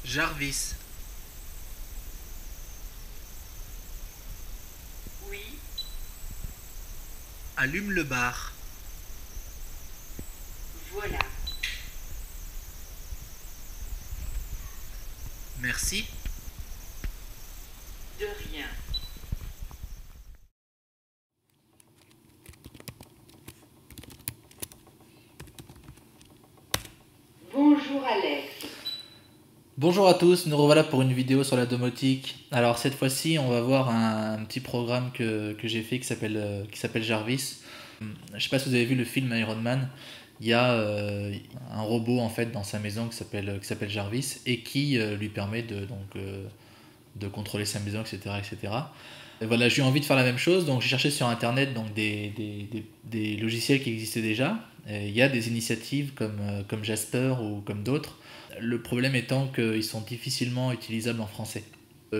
Jarvis, Oui, allume le bar. voilà. Merci. De rien. Bonjour Alex. Bonjour à tous, nous revoilà pour une vidéo sur la domotique. Alors cette fois-ci, on va voir un petit programme que j'ai fait qui s'appelle Jarvis. Je sais pas si vous avez vu le film Iron Man. Il y a un robot en fait dans sa maison qui s'appelle Jarvis et qui lui permet de contrôler sa maison, etc., etc. Et cetera. Et voilà, j'ai eu envie de faire la même chose, donc j'ai cherché sur internet donc des logiciels qui existaient déjà. Et il y a des initiatives comme Jasper ou comme d'autres. Le problème étant qu'ils sont difficilement utilisables en français.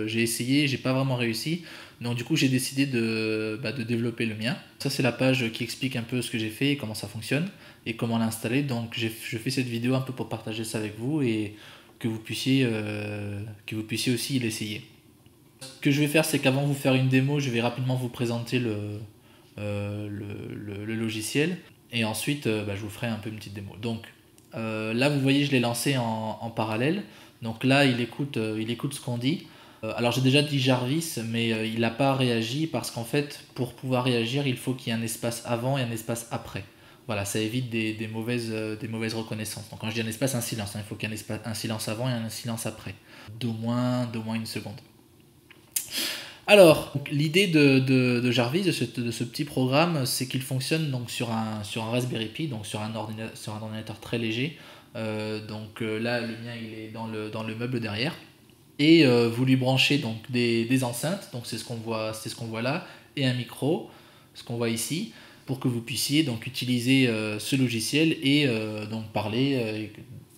J'ai essayé, j'ai pas vraiment réussi, donc du coup j'ai décidé de développer le mien. Ça c'est la page qui explique un peu ce que j'ai fait et comment ça fonctionne et comment l'installer. Donc je fais cette vidéo un peu pour partager ça avec vous et que vous puissiez aussi l'essayer. Ce que je vais faire, c'est qu'avant de vous faire une démo, je vais rapidement vous présenter le logiciel et ensuite je vous ferai un peu une petite démo. Donc là, vous voyez, je l'ai lancé en parallèle. Donc là, il écoute ce qu'on dit. Alors j'ai déjà dit Jarvis, mais il n'a pas réagi parce qu'en fait, pour pouvoir réagir, il faut qu'il y ait un espace avant et un espace après. Voilà, ça évite des mauvaises reconnaissances. Donc quand je dis un espace, un silence, hein, il faut qu'il y ait un silence avant et un silence après, d'au moins une seconde. Alors, l'idée de Jarvis, de ce petit programme, c'est qu'il fonctionne donc sur un Raspberry Pi, donc sur un ordinateur très léger. Là, le mien, il est dans le meuble derrière. Et vous lui branchez donc des enceintes, donc c'est ce qu'on voit là, et un micro, ce qu'on voit ici, pour que vous puissiez donc utiliser ce logiciel et donc parler,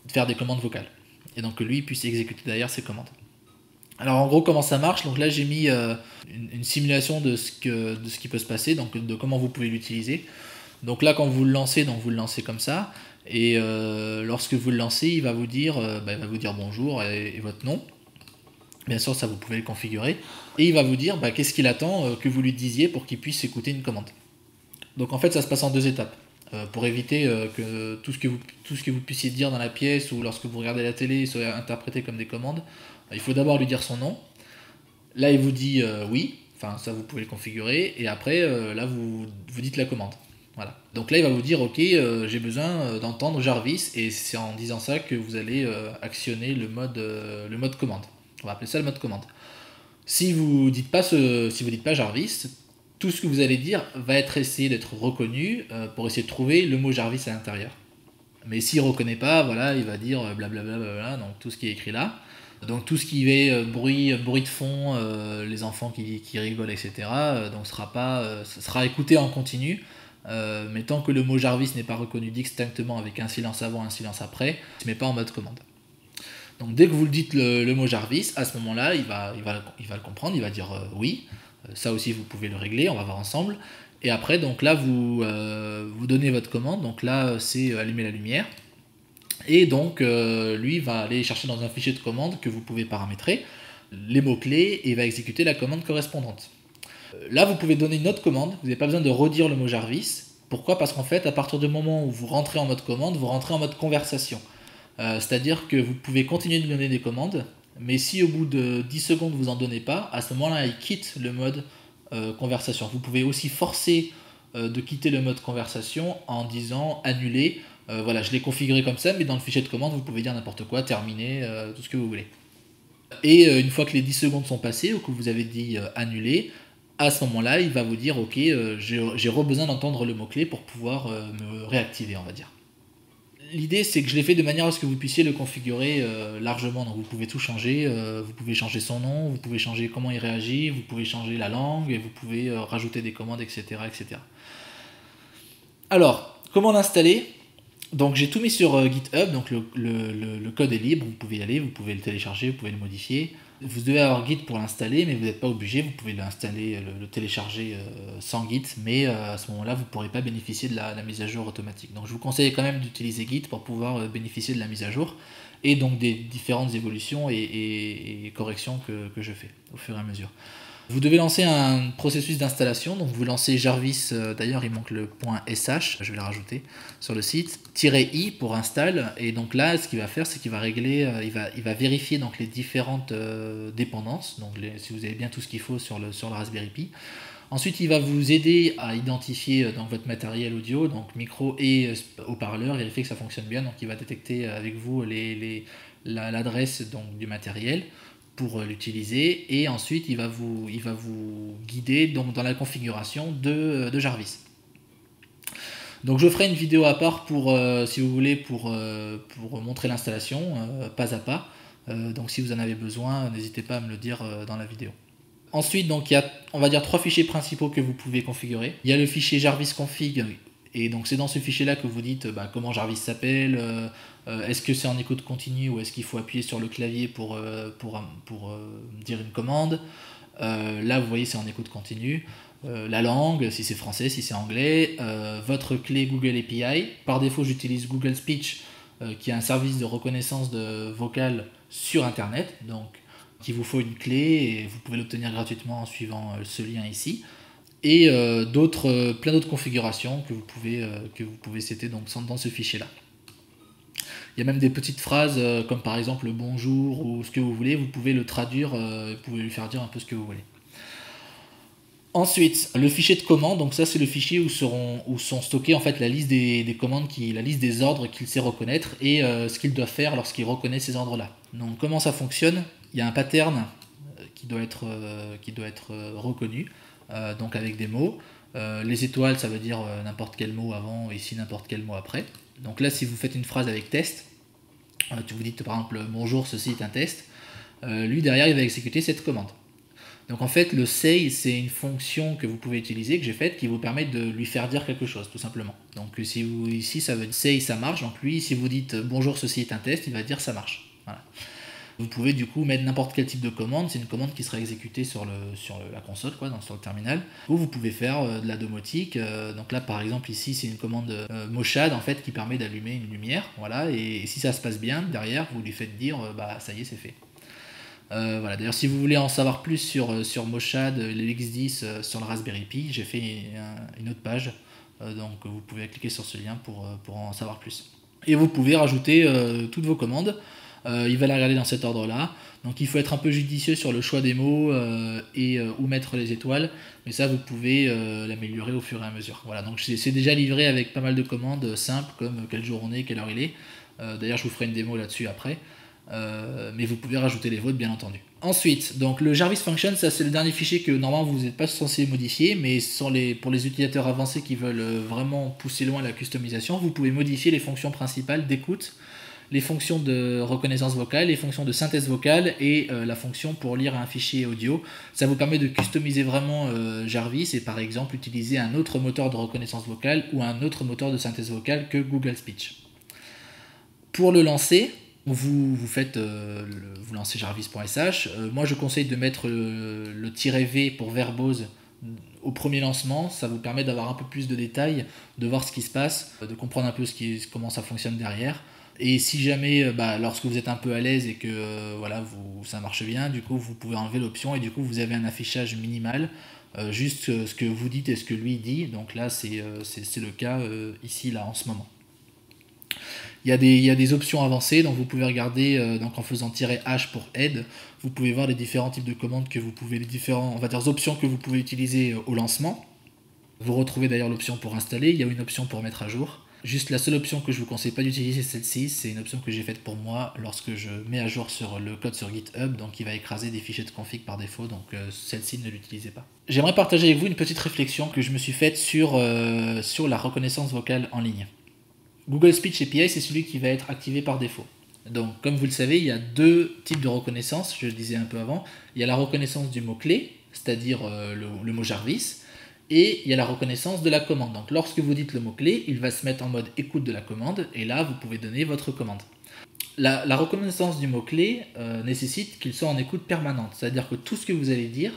faire des commandes vocales. Et donc que lui puisse exécuter derrière ces commandes. Alors en gros comment ça marche, donc là j'ai mis une simulation de ce qui peut se passer, donc de comment vous pouvez l'utiliser. Donc là quand vous le lancez, donc vous le lancez comme ça, et lorsque vous le lancez, il va vous dire bonjour et votre nom. Bien sûr ça vous pouvez le configurer, et il va vous dire qu'est-ce qu'il attend que vous lui disiez pour qu'il puisse écouter une commande. Donc en fait ça se passe en deux étapes. Pour éviter que tout ce que vous puissiez dire dans la pièce ou lorsque vous regardez la télé soit interprété comme des commandes, il faut d'abord lui dire son nom. Là, il vous dit oui, enfin ça vous pouvez le configurer, et après là vous dites la commande. Voilà. Donc là, il va vous dire ok, j'ai besoin d'entendre Jarvis, et c'est en disant ça que vous allez actionner le mode commande. On va appeler ça le mode commande. Si vous dites pas Jarvis, tout ce que vous allez dire va être essayé d'être reconnu pour essayer de trouver le mot Jarvis à l'intérieur. Mais s'il ne reconnaît pas, voilà, il va dire blablabla, donc tout ce qui est écrit là. Donc tout ce qui est bruit de fond, les enfants qui rigolent, etc. Donc ce sera écouté en continu. Mais tant que le mot Jarvis n'est pas reconnu distinctement avec un silence avant, un silence après, il ne se met pas en mode commande. Donc dès que vous le dites le mot Jarvis, à ce moment-là, il va le comprendre, il va dire oui. Ça aussi vous pouvez le régler, on va voir ensemble. Et après, donc là, vous donnez votre commande. Donc là, c'est allumer la lumière. Et donc, lui va aller chercher dans un fichier de commande que vous pouvez paramétrer les mots-clés et va exécuter la commande correspondante. Là, vous pouvez donner une autre commande. Vous n'avez pas besoin de redire le mot Jarvis. Pourquoi? Parce qu'en fait, à partir du moment où vous rentrez en mode commande, vous rentrez en mode conversation. C'est-à-dire que vous pouvez continuer de donner des commandes, mais si au bout de 10 secondes vous n'en donnez pas, à ce moment-là, il quitte le mode conversation. Vous pouvez aussi forcer de quitter le mode conversation en disant annuler. Voilà, je l'ai configuré comme ça, mais dans le fichier de commande, vous pouvez dire n'importe quoi, terminer, tout ce que vous voulez. Et une fois que les 10 secondes sont passées ou que vous avez dit annuler, à ce moment-là, il va vous dire ok, j'ai besoin d'entendre le mot-clé pour pouvoir me réactiver, on va dire. L'idée c'est que je l'ai fait de manière à ce que vous puissiez le configurer largement, donc vous pouvez tout changer, vous pouvez changer son nom, vous pouvez changer comment il réagit, vous pouvez changer la langue, et vous pouvez rajouter des commandes, etc. etc. Alors, comment l'installer? Donc j'ai tout mis sur GitHub, donc le code est libre, vous pouvez y aller, vous pouvez le télécharger, vous pouvez le modifier. Vous devez avoir Git pour l'installer, mais vous n'êtes pas obligé, vous pouvez l'installer, le télécharger sans Git, mais à ce moment-là, vous ne pourrez pas bénéficier de la mise à jour automatique. Donc je vous conseille quand même d'utiliser Git pour pouvoir bénéficier de la mise à jour. et donc des différentes évolutions et corrections que je fais au fur et à mesure. Vous devez lancer un processus d'installation, donc vous lancez Jarvis, d'ailleurs il manque le point .sh, je vais le rajouter sur le site, -i pour install, et donc là ce qu'il va faire c'est qu'il va régler, il va vérifier donc les différentes dépendances, donc si vous avez bien tout ce qu'il faut sur le Raspberry Pi. Ensuite il va vous aider à identifier donc votre matériel audio, donc micro et haut-parleur, vérifier que ça fonctionne bien, donc il va détecter avec vous l'adresse du matériel pour l'utiliser, et ensuite il va vous guider donc dans la configuration de Jarvis. Donc je ferai une vidéo à part pour, si vous voulez, pour montrer l'installation pas à pas. Donc si vous en avez besoin, n'hésitez pas à me le dire dans la vidéo. Ensuite, donc il y a, on va dire, 3 fichiers principaux que vous pouvez configurer. Il y a le fichier Jarvis config, et donc c'est dans ce fichier là que vous dites comment Jarvis s'appelle, est-ce que c'est en écoute continue ou est-ce qu'il faut appuyer sur le clavier pour dire une commande. Là vous voyez c'est en écoute continue. La langue, si c'est français, si c'est anglais, votre clé Google API. Par défaut j'utilise Google Speech qui est un service de reconnaissance de vocale sur internet, donc il vous faut une clé et vous pouvez l'obtenir gratuitement en suivant ce lien ici. Et plein d'autres configurations que vous pouvez setter donc dans ce fichier là. Il y a même des petites phrases comme par exemple le bonjour ou ce que vous voulez, vous pouvez le traduire, vous pouvez lui faire dire un peu ce que vous voulez. Ensuite, le fichier de commande, donc ça c'est le fichier où sont stockées en fait la liste des commandes, la liste des ordres qu'il sait reconnaître et ce qu'il doit faire lorsqu'il reconnaît ces ordres là. Donc comment ça fonctionne? Il y a un pattern qui doit être reconnu. Donc avec des mots. Les étoiles, ça veut dire n'importe quel mot avant et ici n'importe quel mot après. Donc là, si vous faites une phrase avec test, tu vous dites par exemple bonjour, ceci est un test, lui derrière il va exécuter cette commande. Donc en fait, le say, c'est une fonction que vous pouvez utiliser, que j'ai faite, qui vous permet de lui faire dire quelque chose, tout simplement. Donc ici, ça veut dire say, ça marche. Donc lui, si vous dites bonjour, ceci est un test, il va dire ça marche. Voilà. Vous pouvez du coup mettre n'importe quel type de commande, c'est une commande qui sera exécutée sur la console, sur le terminal, ou vous pouvez faire de la domotique. Donc là par exemple ici c'est une commande Moshad en fait qui permet d'allumer une lumière, voilà, et si ça se passe bien, derrière vous lui faites dire ça y est c'est fait. Voilà. D'ailleurs si vous voulez en savoir plus sur Moshad, l'X10 sur le Raspberry Pi, j'ai fait une autre page, donc vous pouvez cliquer sur ce lien pour en savoir plus. Et vous pouvez rajouter toutes vos commandes. Il va la regarder dans cet ordre là, donc il faut être un peu judicieux sur le choix des mots et où mettre les étoiles, mais ça vous pouvez l'améliorer au fur et à mesure. Voilà, donc c'est déjà livré avec pas mal de commandes simples comme quel jour on est, quelle heure il est. D'ailleurs je vous ferai une démo là-dessus après, mais vous pouvez rajouter les vôtres bien entendu. Ensuite, donc le Jarvis Function, ça c'est le dernier fichier que normalement vous n'êtes pas censé modifier, mais pour les utilisateurs avancés qui veulent vraiment pousser loin la customisation, vous pouvez modifier les fonctions principales d'écoute, les fonctions de reconnaissance vocale, les fonctions de synthèse vocale et la fonction pour lire un fichier audio. Ça vous permet de customiser vraiment Jarvis et par exemple utiliser un autre moteur de reconnaissance vocale ou un autre moteur de synthèse vocale que Google Speech. Pour le lancer, vous lancez jarvis.sh. Moi je conseille de mettre le "-v pour verbose au premier lancement, ça vous permet d'avoir un peu plus de détails, de voir ce qui se passe, de comprendre un peu comment ça fonctionne derrière. Et si jamais, lorsque vous êtes un peu à l'aise et que ça marche bien, du coup vous pouvez enlever l'option et du coup vous avez un affichage minimal, juste ce que vous dites et ce que lui dit. Donc là c'est le cas ici là en ce moment. Il y a des options avancées, donc vous pouvez regarder donc en faisant "-h pour aide, vous pouvez voir les différents types de commandes que vous pouvez, les différentes options que vous pouvez utiliser au lancement. Vous retrouvez d'ailleurs l'option pour installer, il y a une option pour mettre à jour. Juste la seule option que je vous conseille pas d'utiliser c'est celle-ci, c'est une option que j'ai faite pour moi lorsque je mets à jour le code sur GitHub, donc il va écraser des fichiers de config par défaut, donc celle-ci ne l'utilisez pas. J'aimerais partager avec vous une petite réflexion que je me suis faite sur la reconnaissance vocale en ligne. Google Speech API c'est celui qui va être activé par défaut. Donc comme vous le savez, il y a deux types de reconnaissance, je le disais un peu avant. Il y a la reconnaissance du mot-clé, c'est-à-dire le mot Jarvis, et il y a la reconnaissance de la commande. Donc lorsque vous dites le mot-clé, il va se mettre en mode écoute de la commande, et là vous pouvez donner votre commande. La reconnaissance du mot-clé nécessite qu'il soit en écoute permanente, c'est-à-dire que tout ce que vous allez dire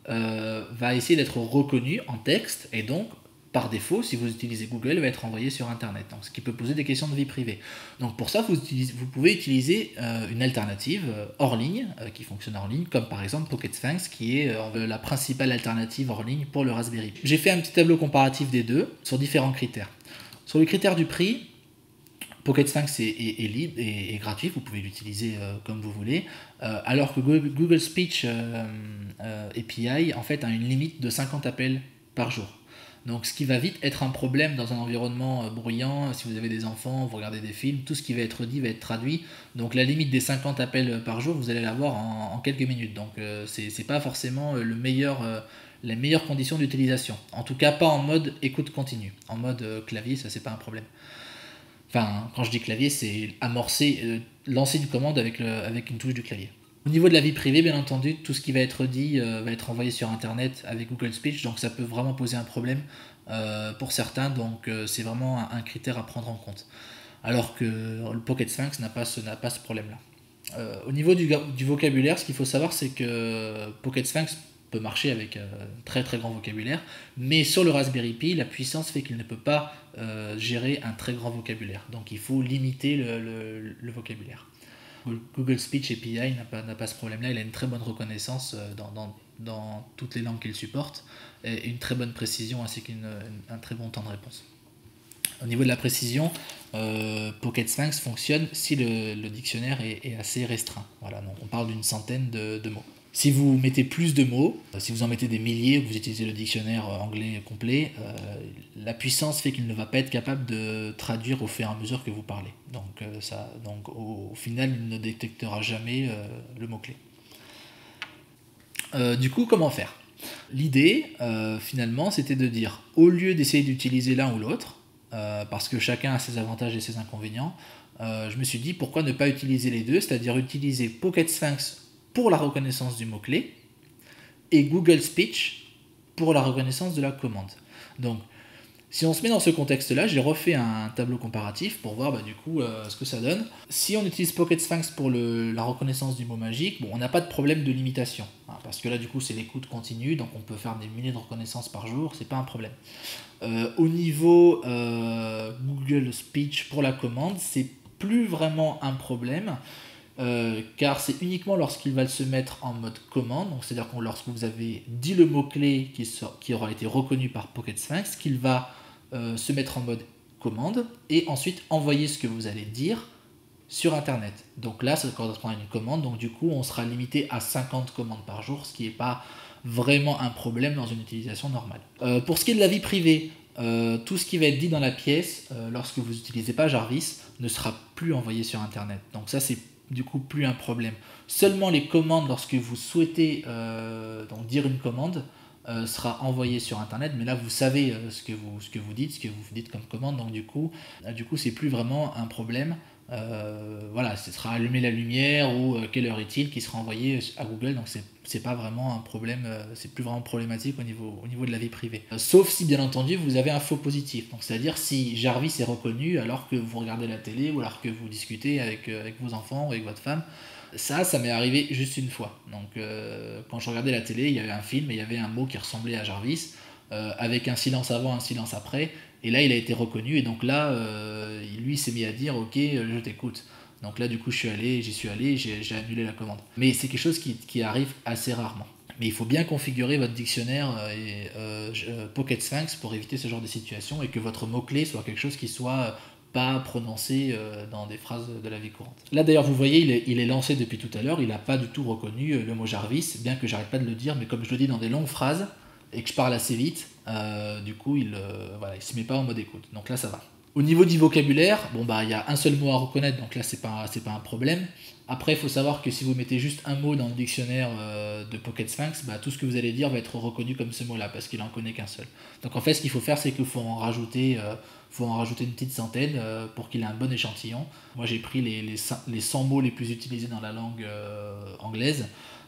va essayer d'être reconnu en texte, et donc par défaut, si vous utilisez Google, va être envoyé sur Internet, donc, ce qui peut poser des questions de vie privée. Donc pour ça, vous pouvez utiliser une alternative hors ligne, qui fonctionne hors ligne, comme par exemple Pocket Sphinx, qui est la principale alternative hors ligne pour le Raspberry Pi. J'ai fait un petit tableau comparatif des deux sur différents critères. Sur le critère du prix, Pocket Sphinx est libre et gratuit, vous pouvez l'utiliser comme vous voulez, alors que Google Speech API en fait a une limite de 50 appels par jour. Donc ce qui va vite être un problème dans un environnement bruyant, si vous avez des enfants, vous regardez des films, tout ce qui va être dit va être traduit. Donc la limite des 50 appels par jour, vous allez l'avoir en quelques minutes. Donc c'est pas forcément les meilleures conditions d'utilisation. En tout cas pas en mode écoute continue. En mode clavier, ça c'est pas un problème. Enfin, quand je dis clavier, c'est lancer une commande avec une touche du clavier. Au niveau de la vie privée, bien entendu, tout ce qui va être dit va être envoyé sur Internet avec Google Speech, donc ça peut vraiment poser un problème pour certains, donc c'est vraiment un critère à prendre en compte. Alors que le Pocket Sphinx n'a pas ce problème-là. Au niveau du vocabulaire, ce qu'il faut savoir, c'est que Pocket Sphinx peut marcher avec un très très grand vocabulaire, mais sur le Raspberry Pi, la puissance fait qu'il ne peut pas gérer un très grand vocabulaire, donc il faut limiter le vocabulaire. Google Speech API n'a pas ce problème-là, il a une très bonne reconnaissance dans toutes les langues qu'il supporte, et une très bonne précision ainsi qu'un très bon temps de réponse. Au niveau de la précision, Pocket Sphinx fonctionne si le dictionnaire est assez restreint. Voilà, donc on parle d'une centaine de mots. Si vous mettez plus de mots, si vous en mettez des milliers, ou que vous utilisez le dictionnaire anglais complet, la puissance fait qu'il ne va pas être capable de traduire au fur et à mesure que vous parlez. Donc, au final, il ne détectera jamais le mot-clé. Du coup, comment faire ? L'idée, finalement, c'était de dire, au lieu d'essayer d'utiliser l'un ou l'autre, parce que chacun a ses avantages et ses inconvénients, je me suis dit, pourquoi ne pas utiliser les deux, c'est-à-dire utiliser Pocket Sphinx pour la reconnaissance du mot-clé et Google Speech pour la reconnaissance de la commande. Donc, si on se met dans ce contexte-là, j'ai refait un tableau comparatif pour voir du coup ce que ça donne. Si on utilise Pocket Sphinx pour la reconnaissance du mot magique, bon, on n'a pas de problème de limitation, hein, parce que là du coup c'est l'écoute continue, donc on peut faire des milliers de reconnaissances par jour, c'est pas un problème. Au niveau Google Speech pour la commande, c'est plus vraiment un problème. Car c'est uniquement lorsqu'il va se mettre en mode commande, donc c'est-à-dire que lorsque vous avez dit le mot-clé qui aura été reconnu par Pocket Sphinx, qu'il va se mettre en mode commande et ensuite envoyer ce que vous allez dire sur Internet. Donc là, ça correspond à une commande, donc du coup, on sera limité à 50 commandes par jour, ce qui n'est pas vraiment un problème dans une utilisation normale. Pour ce qui est de la vie privée, tout ce qui va être dit dans la pièce, lorsque vous n'utilisez pas Jarvis, ne sera plus envoyé sur Internet. Donc ça, c'est du coup plus un problème. Seulement les commandes, lorsque vous souhaitez donc dire une commande, sera envoyé sur Internet, mais là vous savez ce que vous dites comme commande, donc du coup c'est plus vraiment un problème. Voilà, ce sera allumer la lumière ou quelle heure est-il qui sera envoyé à Google, donc c'est pas vraiment un problème, c'est plus vraiment problématique au niveau de la vie privée. Sauf si bien entendu vous avez un faux positif, donc c'est-à-dire si Jarvis est reconnu alors que vous regardez la télé ou alors que vous discutez avec vos enfants ou avec votre femme. Ça m'est arrivé juste une fois. Donc quand je regardais la télé, il y avait un film et il y avait un mot qui ressemblait à Jarvis, avec un silence avant, un silence après, et là il a été reconnu, et donc là lui s'est mis à dire ok, je t'écoute. Donc là du coup j'y suis allé, j'ai annulé la commande. Mais c'est quelque chose qui arrive assez rarement. Mais il faut bien configurer votre dictionnaire Pocket Sphinx pour éviter ce genre de situation, et que votre mot-clé soit quelque chose qui soit pas prononcé dans des phrases de la vie courante. Là d'ailleurs vous voyez, il est lancé depuis tout à l'heure, il n'a pas du tout reconnu le mot Jarvis, bien que j'arrête pas de le dire, mais comme je le dis dans des longues phrases et que je parle assez vite, du coup il se met pas en mode écoute, donc là ça va. Au niveau du vocabulaire, il y a un seul mot à reconnaître, donc là c'est pas un problème. Après il faut savoir que si vous mettez juste un mot dans le dictionnaire de Pocket Sphinx, tout ce que vous allez dire va être reconnu comme ce mot-là, parce qu'il en connaît qu'un seul. Donc en fait ce qu'il faut faire, c'est qu'il faut en rajouter une petite centaine pour qu'il ait un bon échantillon. Moi j'ai pris les 100 mots les plus utilisés dans la langue anglaise,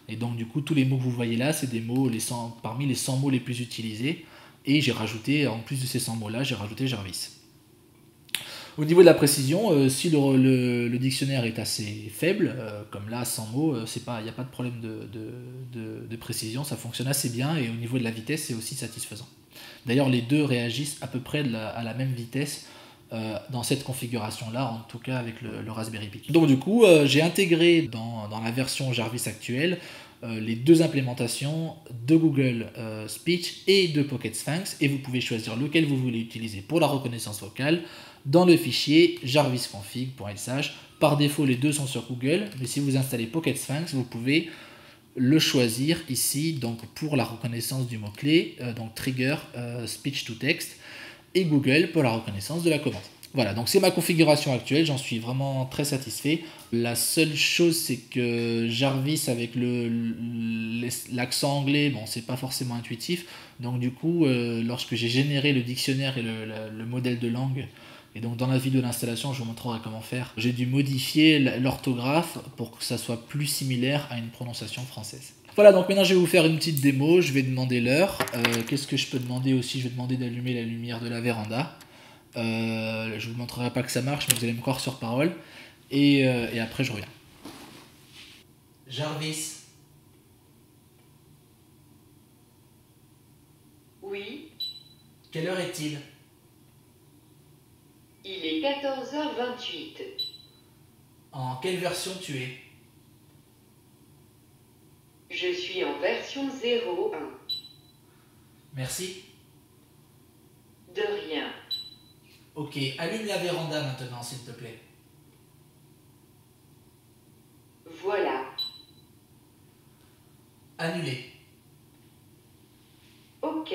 et donc du coup tous les mots que vous voyez là, c'est des mots parmi les 100 mots les plus utilisés, et j'ai rajouté, en plus de ces 100 mots là, j'ai rajouté Jarvis. Au niveau de la précision, si le dictionnaire est assez faible, comme là 100 mots, il n'y a pas de problème de précision, ça fonctionne assez bien et au niveau de la vitesse c'est aussi satisfaisant. D'ailleurs les deux réagissent à peu près à la même vitesse dans cette configuration là, en tout cas avec le Raspberry Pi. Donc du coup j'ai intégré dans la version Jarvis actuelle les deux implémentations de Google Speech et de Pocket Sphinx et vous pouvez choisir lequel vous voulez utiliser pour la reconnaissance vocale dans le fichier jarvisconfig.sh. Par défaut les deux sont sur Google, mais si vous installez Pocket Sphinx vous pouvez le choisir ici donc pour la reconnaissance du mot-clé, donc Trigger Speech to Text, et Google pour la reconnaissance de la commande. Voilà, donc c'est ma configuration actuelle, j'en suis vraiment très satisfait. La seule chose, c'est que Jarvis avec l'accent anglais, bon, c'est pas forcément intuitif. Donc du coup, lorsque j'ai généré le dictionnaire et le modèle de langue, et donc dans la vidéo d'installation, je vous montrerai comment faire, j'ai dû modifier l'orthographe pour que ça soit plus similaire à une prononciation française. Voilà, donc maintenant je vais vous faire une petite démo, je vais demander l'heure. Qu'est-ce que je peux demander aussi? Je vais demander d'allumer la lumière de la véranda. Je vous montrerai pas que ça marche, mais vous allez me croire sur parole. Et après je reviens. Jarvis. Oui, Quelle heure est-il? il est 14h28. En quelle version tu es? Je suis en version 01. Merci. De rien. Ok, allume la véranda maintenant s'il te plaît. Voilà. Annulé. Ok.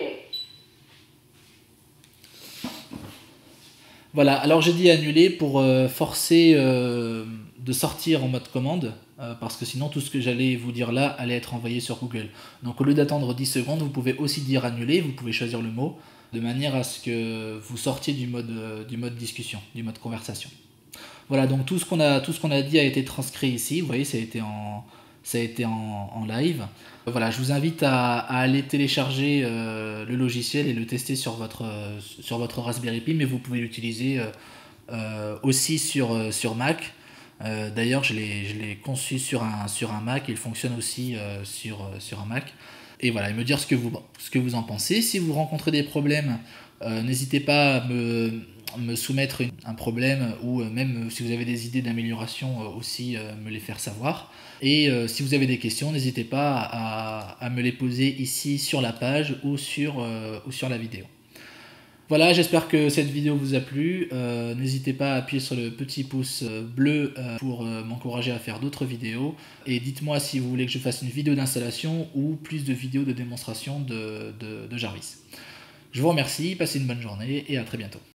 Voilà, alors j'ai dit annuler pour forcer de sortir en mode commande, parce que sinon tout ce que j'allais vous dire là allait être envoyé sur Google. Donc au lieu d'attendre 10 secondes, vous pouvez aussi dire annuler, vous pouvez choisir le mot, de manière à ce que vous sortiez du mode discussion, du mode conversation. Voilà, donc tout ce qu'on a dit a été transcrit ici, vous voyez, ça a été en live. Voilà, je vous invite à aller télécharger le logiciel et le tester sur votre Raspberry Pi, mais vous pouvez l'utiliser aussi sur Mac. D'ailleurs, je l'ai conçu sur un Mac, il fonctionne aussi sur un Mac. Et voilà, et me dire ce que vous en pensez. Si vous rencontrez des problèmes, n'hésitez pas à me soumettre un problème ou même si vous avez des idées d'amélioration aussi me les faire savoir. Et si vous avez des questions, n'hésitez pas à me les poser ici sur la page ou sur la vidéo. Voilà, j'espère que cette vidéo vous a plu. N'hésitez pas à appuyer sur le petit pouce bleu pour m'encourager à faire d'autres vidéos. Et dites-moi si vous voulez que je fasse une vidéo d'installation ou plus de vidéos de démonstration de Jarvis. Je vous remercie, passez une bonne journée et à très bientôt.